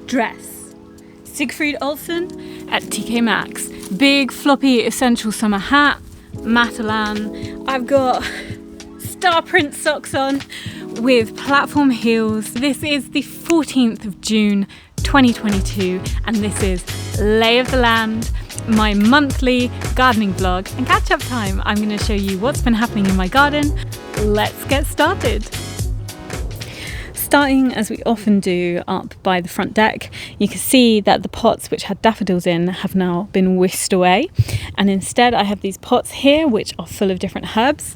dress. Siegfried Olsen at TK Maxx. Big floppy essential summer hat, Matalan. I've got star print socks on with platform heels. This is the 14th of June 2022 and this is Lay of the Land, my monthly gardening vlog and catch-up time. I'm going to show you what's been happening in my garden. Let's get started. Starting, as we often do, up by the front deck, you can see that the pots which had daffodils in have now been whisked away, and instead I have these pots here which are full of different herbs.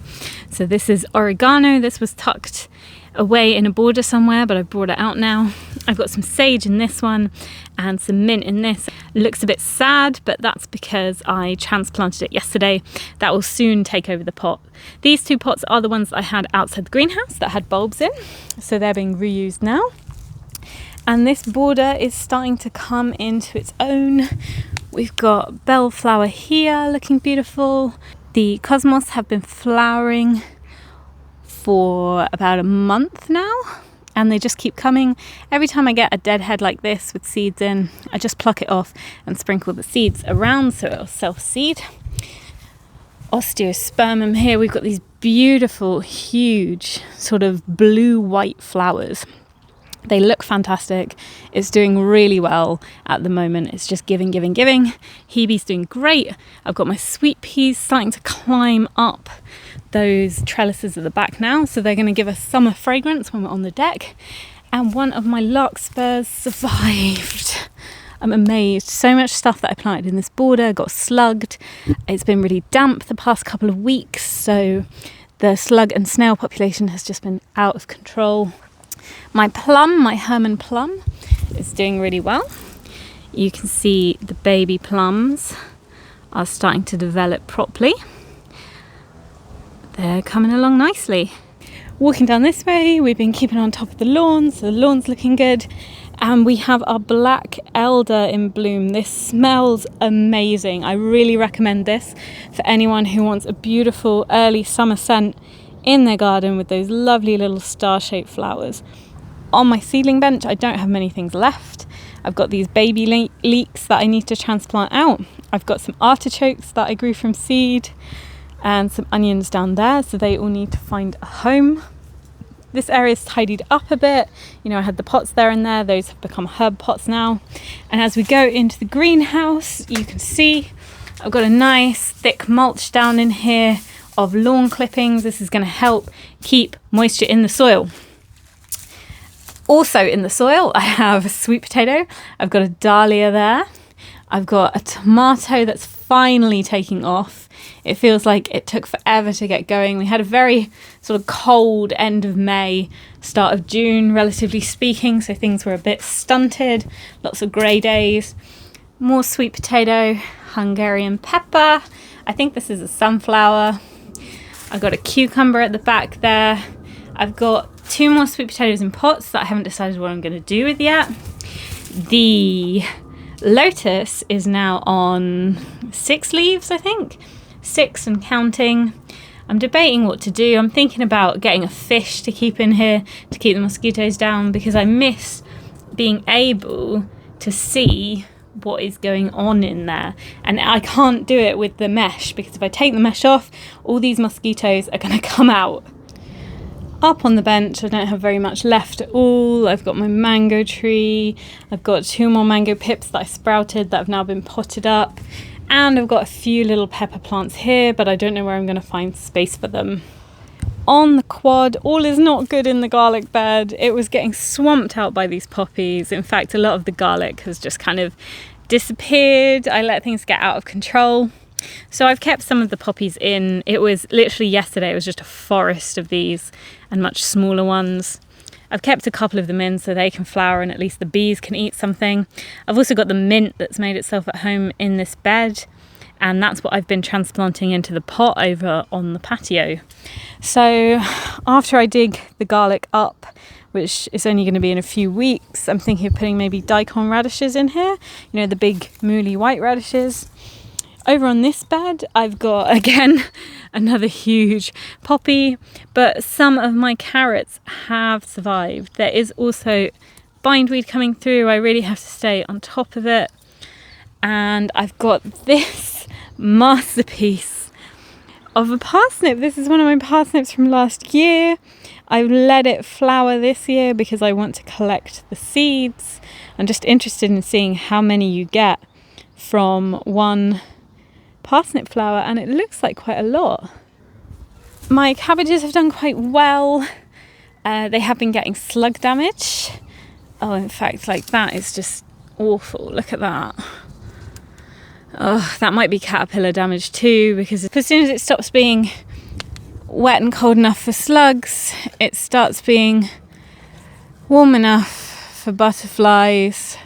So this is oregano. This was tucked away in a border somewhere, but I brought it out now. I've got some sage in this one and some mint in this. It looks a bit sad, but that's because I transplanted it yesterday. That will soon take over the pot. These two pots are the ones that I had outside the greenhouse that had bulbs in, so they're being reused now. And this border is starting to come into its own. We've got bellflower here looking beautiful. The cosmos have been flowering for about a month now and they just keep coming. Every time I get a dead head like this with seeds in, I just pluck it off and sprinkle the seeds around so it'll self-seed. Osteospermum here, we've got these beautiful, huge sort of blue-white flowers. They look fantastic. It's doing really well at the moment. It's just giving. Hebe's doing great. I've got my sweet peas starting to climb up those trellises at the back now, so they're going to give us summer fragrance when we're on the deck. And one of my larkspurs survived. I'm amazed. So much stuff that I planted in this border got slugged. It's been really damp the past couple of weeks, so the slug and snail population has just been out of control. My plum, my Herman plum, is doing really well. You can see the baby plums are starting to develop properly. They're coming along nicely. Walking down this way, we've been keeping on top of the lawn, so the lawn's looking good. And we have our black elder in bloom. This smells amazing. I really recommend this for anyone who wants a beautiful early summer scent in their garden with those lovely little star-shaped flowers. On my seedling bench, I don't have many things left. I've got these baby leeks that I need to transplant out. I've got some artichokes that I grew from seed and some onions down there, so they all need to find a home. This area's tidied up a bit. You know, I had the pots there and there. Those have become herb pots now. And as we go into the greenhouse, you can see I've got a nice thick mulch down in here of lawn clippings. This is going to help keep moisture in the soil. Also in the soil, I have a sweet potato. I've got a dahlia there. I've got a tomato that's finally taking off. It feels like it took forever to get going. We had a very sort of cold end of May, start of June, relatively speaking, so things were a bit stunted. Lots of grey days. More sweet potato, Hungarian pepper. I think this is a sunflower. I've got a cucumber at the back there. I've got 2 more sweet potatoes in pots that I haven't decided what I'm going to do with yet. The lotus is now on 6 leaves, I think. 6 and counting. I'm debating what to do. I'm thinking about getting a fish to keep in here to keep the mosquitoes down because I miss being able to see what is going on in there, and I can't do it with the mesh because if I take the mesh off, all these mosquitoes are going to come out. Up on the bench, I don't have very much left at all. I've got my mango tree. I've got 2 more mango pips that I sprouted that have now been potted up, and I've got a few little pepper plants here, but I don't know where I'm going to find space for them. On the quad, all is not good in the garlic bed. It was getting swamped out by these poppies. In fact, a lot of the garlic has just kind of disappeared. I let things get out of control. So I've kept some of the poppies in. It was literally yesterday, it was just a forest of these and much smaller ones. I've kept a couple of them in so they can flower and at least the bees can eat something. I've also got the mint that's made itself at home in this bed, and that's what I've been transplanting into the pot over on the patio. So after I dig the garlic up, which is only going to be in a few weeks, I'm thinking of putting maybe daikon radishes in here, you know, the big mooly white radishes. Over on this bed, I've got, again, another huge poppy, but some of my carrots have survived. There is also bindweed coming through. I really have to stay on top of it. And I've got this masterpiece of a parsnip. This is one of my parsnips from last year. I've let it flower this year because I want to collect the seeds. I'm just interested in seeing how many you get from one parsnip flower, and it looks like quite a lot. My cabbages have done quite well. They have been getting slug damage. Oh, in fact, like that is just awful. Look at that. Oh, that might be caterpillar damage too, because as soon as it stops being wet and cold enough for slugs, it starts being warm enough for butterflies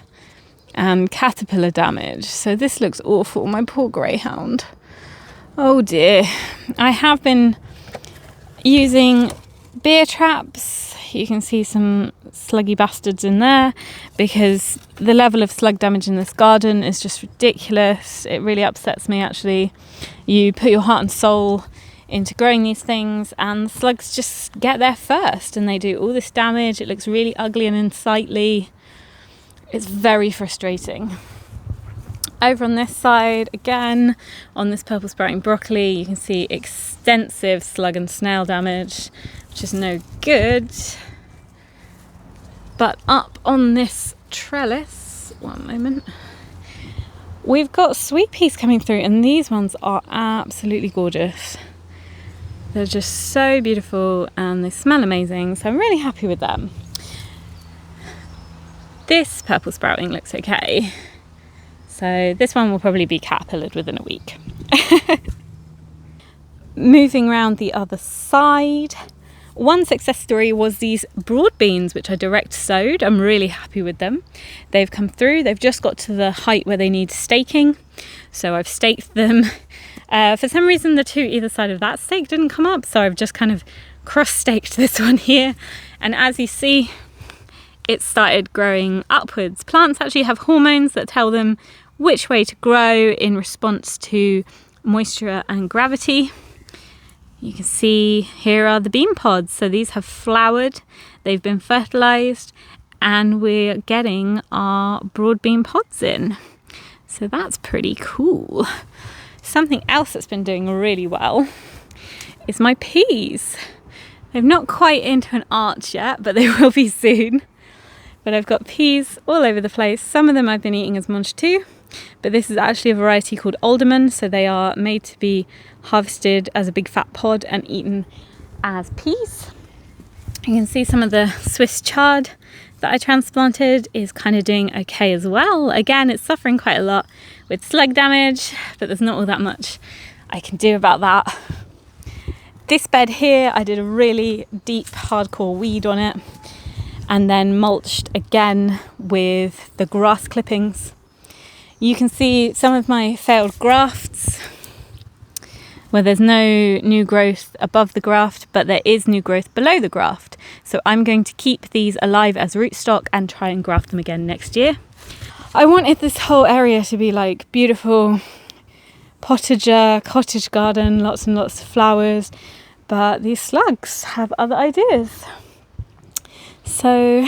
and caterpillar damage. So this looks awful. My poor greyhound. Oh dear. I have been using beer traps. You can see some sluggy bastards in there because the level of slug damage in this garden is just ridiculous. It really upsets me, actually. You put your heart and soul into growing these things and the slugs just get there first and they do all this damage. It looks really ugly and unsightly. It's very frustrating. Over on this side, again, on this purple sprouting broccoli, you can see extensive slug and snail damage, which is no good. But up on this trellis, one moment, we've got sweet peas coming through, and these ones are absolutely gorgeous. They're just so beautiful and they smell amazing, so I'm really happy with them. This purple sprouting looks okay. So this one will probably be caterpillared within a week. Moving around the other side, one success story was these broad beans, which I direct sowed. I'm really happy with them. They've come through. They've just got to the height where they need staking. So I've staked them. For some reason, the two either side of that stake didn't come up. So I've just kind of cross-staked this one here. And as you see, it started growing upwards. Plants actually have hormones that tell them which way to grow in response to moisture and gravity. You can see here are the bean pods. So these have flowered, they've been fertilized, and we're getting our broad bean pods in. So that's pretty cool. Something else that's been doing really well is my peas. They're not quite into an arch yet, but they will be soon. But I've got peas all over the place. Some of them I've been eating as munch too, but this is actually a variety called alderman, so they are made to be harvested as a big fat pod and eaten as peas. You can see some of the Swiss chard that I transplanted is kind of doing okay as well. Again, it's suffering quite a lot with slug damage, but there's not all that much I can do about that. This bed here, I did a really deep hardcore weed on it and then mulched again with the grass clippings. You can see some of my failed grafts where there's no new growth above the graft, but there is new growth below the graft. So I'm going to keep these alive as rootstock and try and graft them again next year. I wanted this whole area to be like beautiful potager, cottage garden, lots and lots of flowers, but these slugs have other ideas. So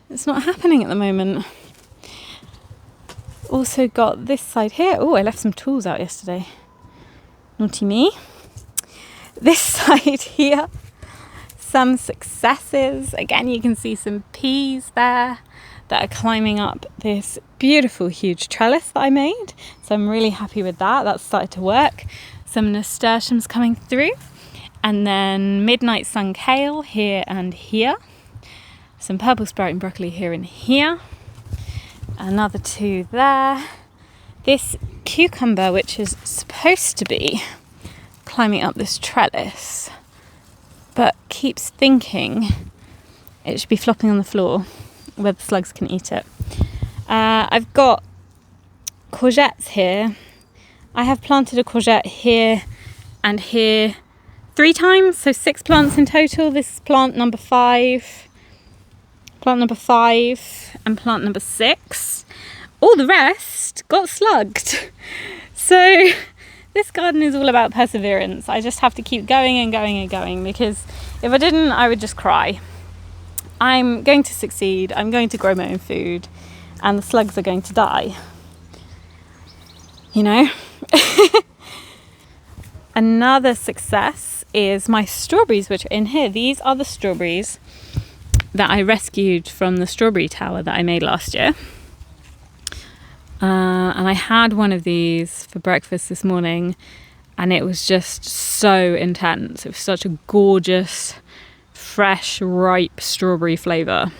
it's not happening at the moment. Also got this side here. Oh, I left some tools out yesterday. Naughty me. This side here, some successes. Again, you can see some peas there that are climbing up this beautiful huge trellis that I made. So I'm really happy with that. That's started to work. Some nasturtiums coming through. And then midnight sun kale here and here. Some purple sprouting broccoli here and here. Another two there. This cucumber, which is supposed to be climbing up this trellis, but keeps thinking it should be flopping on the floor where the slugs can eat it. I've got courgettes here. I have planted a courgette here and here 3 times, so 6 plants in total. This is plant number 5. Plant number 5 and plant number 6. All the rest got slugged. So this garden is all about perseverance. I just have to keep going and going and going, because if I didn't, I would just cry. I'm going to succeed, I'm going to grow my own food, and the slugs are going to die. You know? Another success is my strawberries, which are in here. These are the strawberries that I rescued from the strawberry tower that I made last year. And I had one of these for breakfast this morning, and it was just so intense. It was such a gorgeous, fresh, ripe strawberry flavour.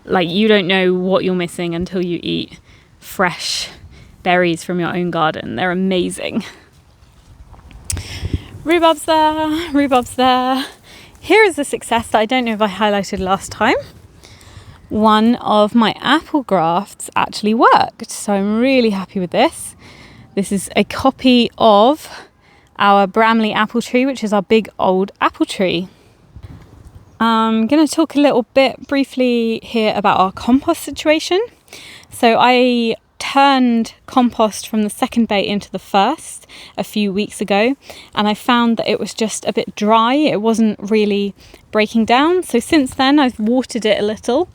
Like, you don't know what you're missing until you eat fresh berries from your own garden. They're amazing. Rhubarb's there, rhubarb's there. Here is a success that I don't know if I highlighted last time. One of my apple grafts actually worked, so I'm really happy with this. This is a copy of our Bramley apple tree, which is our big old apple tree. I'm going to talk a little bit briefly here about our compost situation. So I turned compost from the second bay into the first a few weeks ago, and I found that it was just a bit dry. It wasn't really breaking down. So since then I've watered it a little,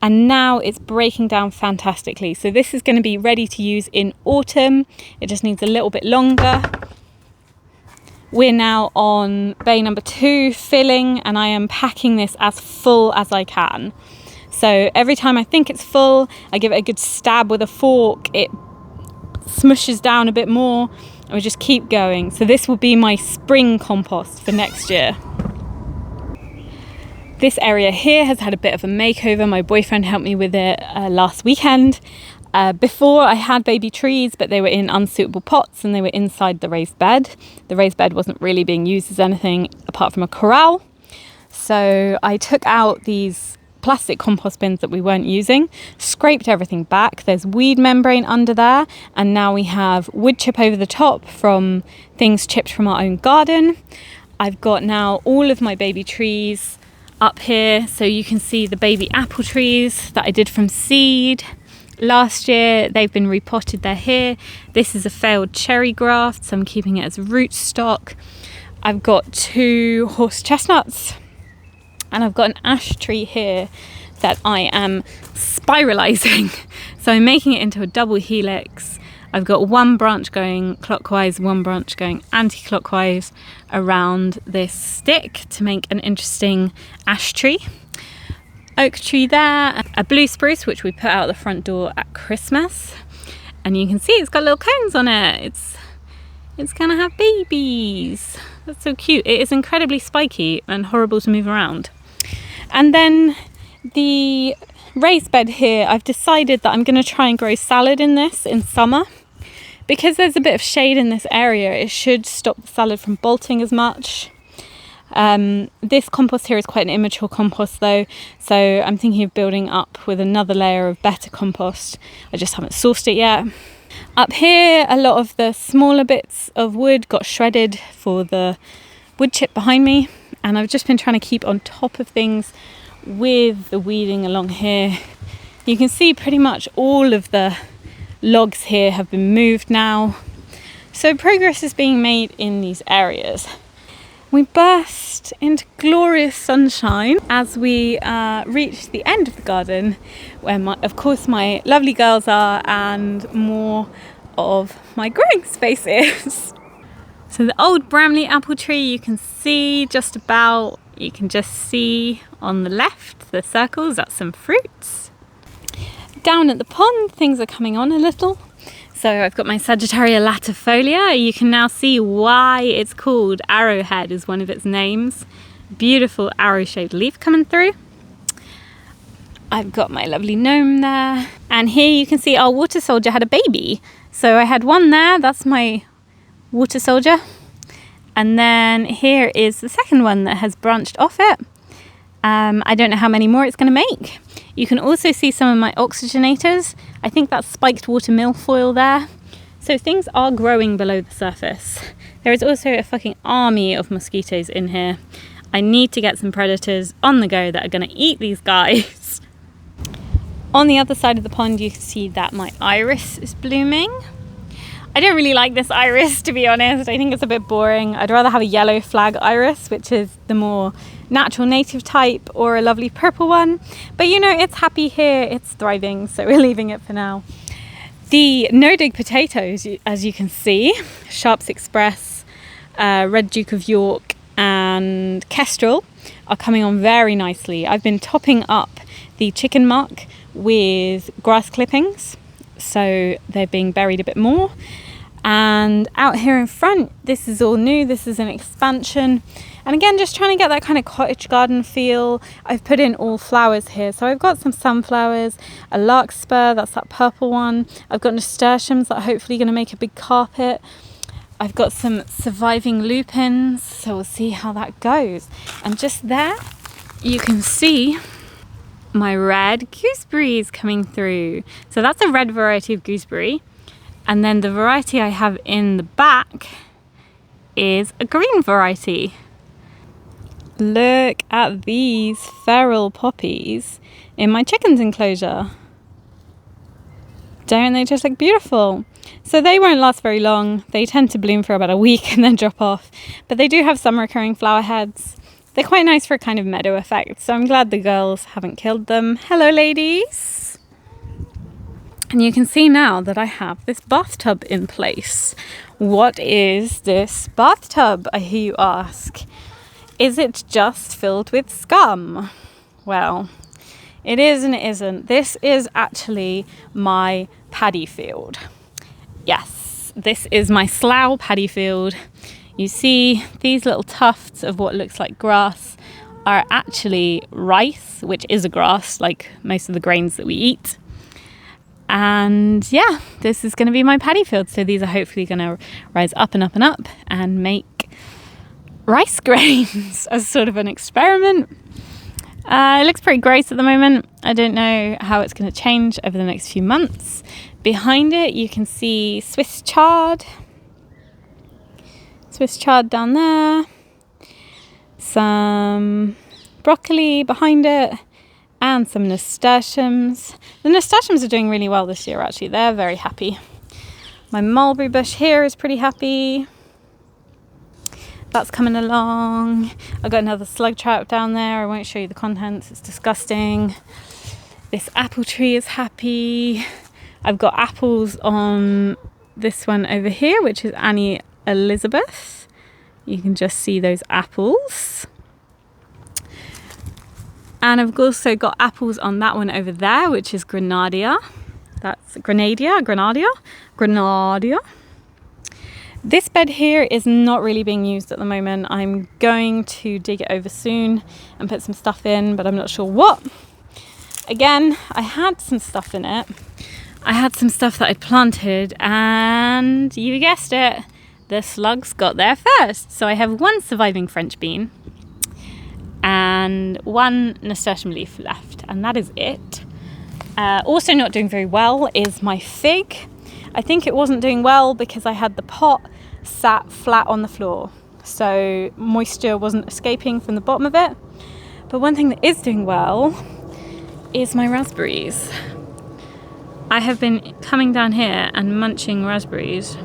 and now it's breaking down fantastically. So this is going to be ready to use in autumn. It just needs a little bit longer. We're now on bay number 2 filling, and I am packing this as full as I can. So every time I think it's full, I give it a good stab with a fork. It smushes down a bit more, and we just keep going. So this will be my spring compost for next year. This area here has had a bit of a makeover. My boyfriend helped me with it last weekend. Before I had baby trees, but they were in unsuitable pots and they were inside the raised bed. The raised bed wasn't really being used as anything apart from a corral. So I took out these plastic compost bins that we weren't using, scraped everything back. There's weed membrane under there, and now we have wood chip over the top from things chipped from our own garden. I've got now all of my baby trees up here, so you can see the baby apple trees that I did from seed last year. They've been repotted, they're here. This is a failed cherry graft, so I'm keeping it as rootstock. I've got 2 horse chestnuts, and I've got an ash tree here that I am spiralizing. So I'm making it into a double helix. I've got one branch going clockwise, one branch going anti-clockwise around this stick to make an interesting ash tree. Oak tree there, a blue spruce which we put out the front door at Christmas, and you can see it's got little cones on it. It's gonna have babies. That's so cute. It is incredibly spiky and horrible to move around. And then the raised bed here, I've decided that I'm going to try and grow salad in this in summer. Because there's a bit of shade in this area, it should stop the salad from bolting as much. This compost here is quite an immature compost though, so I'm thinking of building up with another layer of better compost. I just haven't sourced it yet. Up here, a lot of the smaller bits of wood got shredded for the wood chip behind me, and I've just been trying to keep on top of things with the weeding along here. You can see pretty much all of the logs here have been moved now, so progress is being made in these areas. We burst into glorious sunshine as we reached the end of the garden, where of course my lovely girls are and more of my growing space is. So the old Bramley apple tree you can see just about. You can just see on the left the circles, that's some fruits. Down at the pond things are coming on a little. So I've got my Sagittaria latifolia. You can now see why it's called Arrowhead is one of its names. Beautiful arrow-shaped leaf coming through. I've got my lovely gnome there. And here you can see our water soldier had a baby. So I had one there, that's my water soldier. And then here is the second one that has branched off it. I don't know how many more it's going to make. You can also see some of my oxygenators. I think that's spiked water milfoil there. So things are growing below the surface. There is also a fucking army of mosquitoes in here. I need to get some predators on the go that are going to eat these guys. On the other side of the pond you can see that my iris is blooming. I don't really like this iris, to be honest. I think it's a bit boring. I'd rather have a yellow flag iris, which is the more natural native type or a lovely purple one. But you know, it's happy here, it's thriving, so we're leaving it for now. The no-dig potatoes, as you can see, Sharps Express, Red Duke of York and Kestrel are coming on very nicely. I've been topping up the chicken muck with grass clippings, so they're being buried a bit more. And out here in front, this is all new, this is an expansion, and again just trying to get that kind of cottage garden feel. I've put in all flowers here, so I've got some sunflowers, a larkspur, that's that purple one. I've got nasturtiums that are hopefully going to make a big carpet. I've got some surviving lupins, so we'll see how that goes. And just there you can see my red gooseberries coming through. So that's a red variety of gooseberry. And then the variety I have in the back is a green variety. Look at these feral poppies in my chickens enclosure. Don't they just look beautiful? So they won't last very long. They tend to bloom for about a week and then drop off. But they do have some recurring flower heads. They're quite nice for a kind of meadow effect. So I'm glad the girls haven't killed them. Hello, ladies. And you can see now that I have this bathtub in place. What is this bathtub, I hear you ask? Is it just filled with scum? Well, it is and it isn't. This is actually my paddy field. Yes, this is my slough paddy field. You see these little tufts of what looks like grass are actually rice, which is a grass, like most of the grains that we eat. And yeah, this is going to be my paddy field. So these are hopefully going to rise up and up and up and make rice grains as sort of an experiment. It looks pretty gross at the moment. I don't know how it's going to change over the next few months. Behind it, you can see Swiss chard. Swiss chard down there. Some broccoli behind it. And some nasturtiums. The nasturtiums are doing really well this year, actually. They're very happy. My mulberry bush here is pretty happy. That's coming along. I've got another slug trout down there. I won't show you the contents. It's disgusting. This apple tree is happy. I've got apples on this one over here, which is Annie Elizabeth. You can just see those apples. And I've also got apples on that one over there, which is Grenadier. That's Grenadier. This bed here is not really being used at the moment. I'm going to dig it over soon and put some stuff in, but I'm not sure what. Again, I had some stuff in it. I had some stuff that I'd planted, and you guessed it, the slugs got there first. So I have one surviving French bean and one nasturtium leaf left, and that is it. Also not doing very well is my fig. I think it wasn't doing well because I had the pot sat flat on the floor, so moisture wasn't escaping from the bottom of it. But one thing that is doing well is my raspberries. I have been coming down here and munching raspberries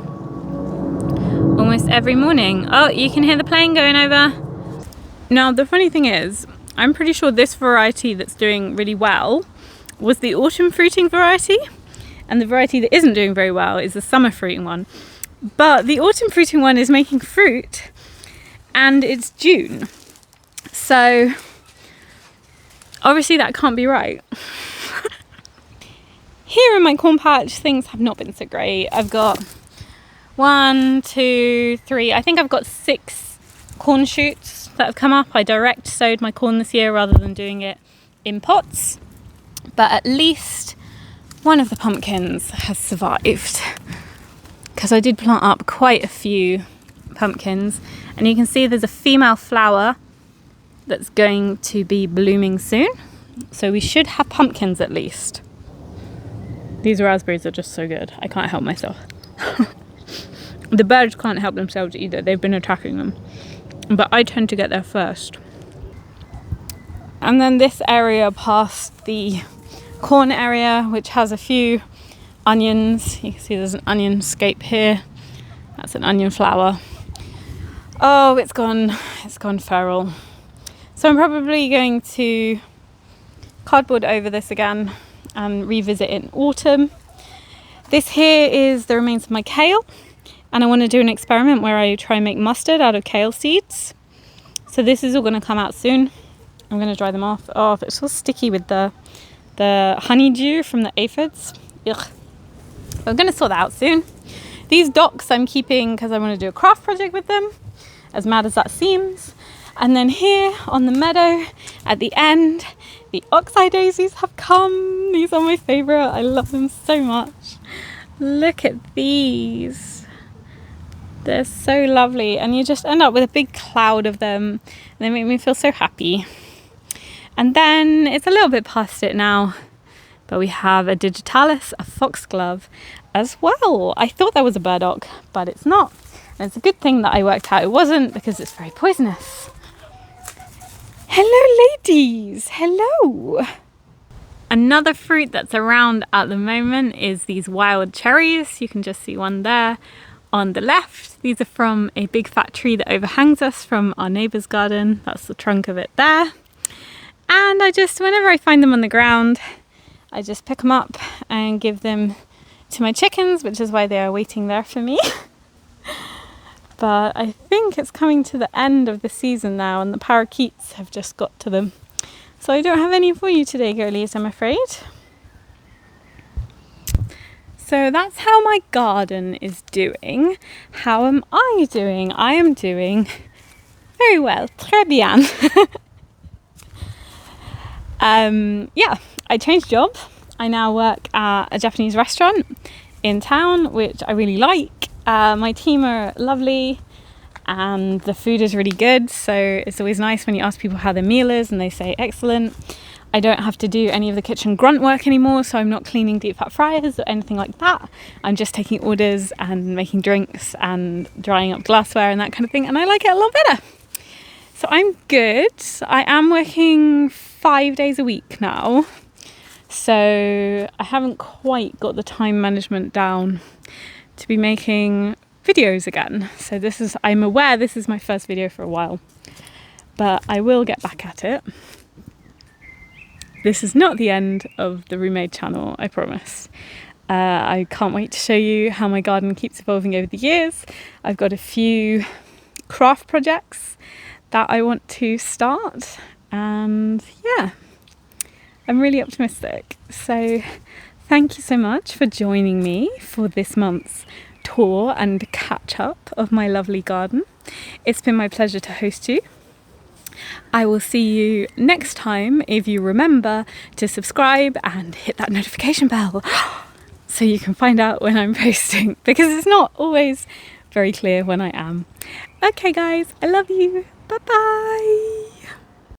almost every morning. Oh, you can hear the plane going over. Now, the funny thing is, I'm pretty sure this variety that's doing really well was the autumn fruiting variety, and the variety that isn't doing very well is the summer fruiting one. But the autumn fruiting one is making fruit, and it's June. So, obviously that can't be right. Here in my corn patch, things have not been so great. I've got 1, 2, 3, I think I've got 6 corn shoots that have come up. I direct sowed my corn this year rather than doing it in pots, but at least one of the pumpkins has survived, because I did plant up quite a few pumpkins, and you can see there's a female flower that's going to be blooming soon, so we should have pumpkins at least. These raspberries are just so good, I can't help myself. The birds can't help themselves either, they've been attacking them. But I tend to get there first. And then this area past the corn area, which has a few onions. You can see there's an onion scape here. That's an onion flower. Oh, it's gone feral. So I'm probably going to cardboard over this again and revisit it in autumn. This here is the remains of my kale, and I want to do an experiment where I try and make mustard out of kale seeds. So this is all going to come out soon. I'm going to dry them off. Oh, it's all sticky with the honeydew from the aphids. Ugh. I'm going to sort that out soon. These docks I'm keeping because I want to do a craft project with them, as mad as that seems. And then here on the meadow at the end, the oxeye daisies have come. These are my favourite. I love them so much. Look at these. They're so lovely. And you just end up with a big cloud of them. And they make me feel so happy. And then it's a little bit past it now. But we have a digitalis, a foxglove as well. I thought that was a burdock, but it's not. And it's a good thing that I worked out it wasn't, because it's very poisonous. Hello ladies, hello. Another fruit that's around at the moment is these wild cherries. You can just see one there on the left. These are from a big fat tree that overhangs us from our neighbour's garden. That's the trunk of it there. And I just, whenever I find them on the ground, I just pick them up and give them to my chickens, which is why they are waiting there for me. But I think it's coming to the end of the season now, and the parakeets have just got to them. So I don't have any for you today, girlies, I'm afraid. So that's how my garden is doing. How am I doing? I am doing very well. Très bien. Yeah, I changed job. I now work at a Japanese restaurant in town, which I really like. My team are lovely and the food is really good, so it's always nice when you ask people how their meal is and they say excellent. I don't have to do any of the kitchen grunt work anymore, so I'm not cleaning deep fat fryers or anything like that. I'm just taking orders and making drinks and drying up glassware and that kind of thing, and I like it a lot better. So I'm good. I am working 5 days a week now, so I haven't quite got the time management down to be making videos again. So I'm aware this is my first video for a while, but I will get back at it. This is not the end of the Remade channel, I promise. I can't wait to show you how my garden keeps evolving over the years. I've got a few craft projects that I want to start, and yeah, I'm really optimistic. So thank you so much for joining me for this month's tour and catch up of my lovely garden. It's been my pleasure to host you. I will see you next time if you remember to subscribe and hit that notification bell so you can find out when I'm posting, because it's not always very clear when I am. Okay guys, I love you. Bye bye.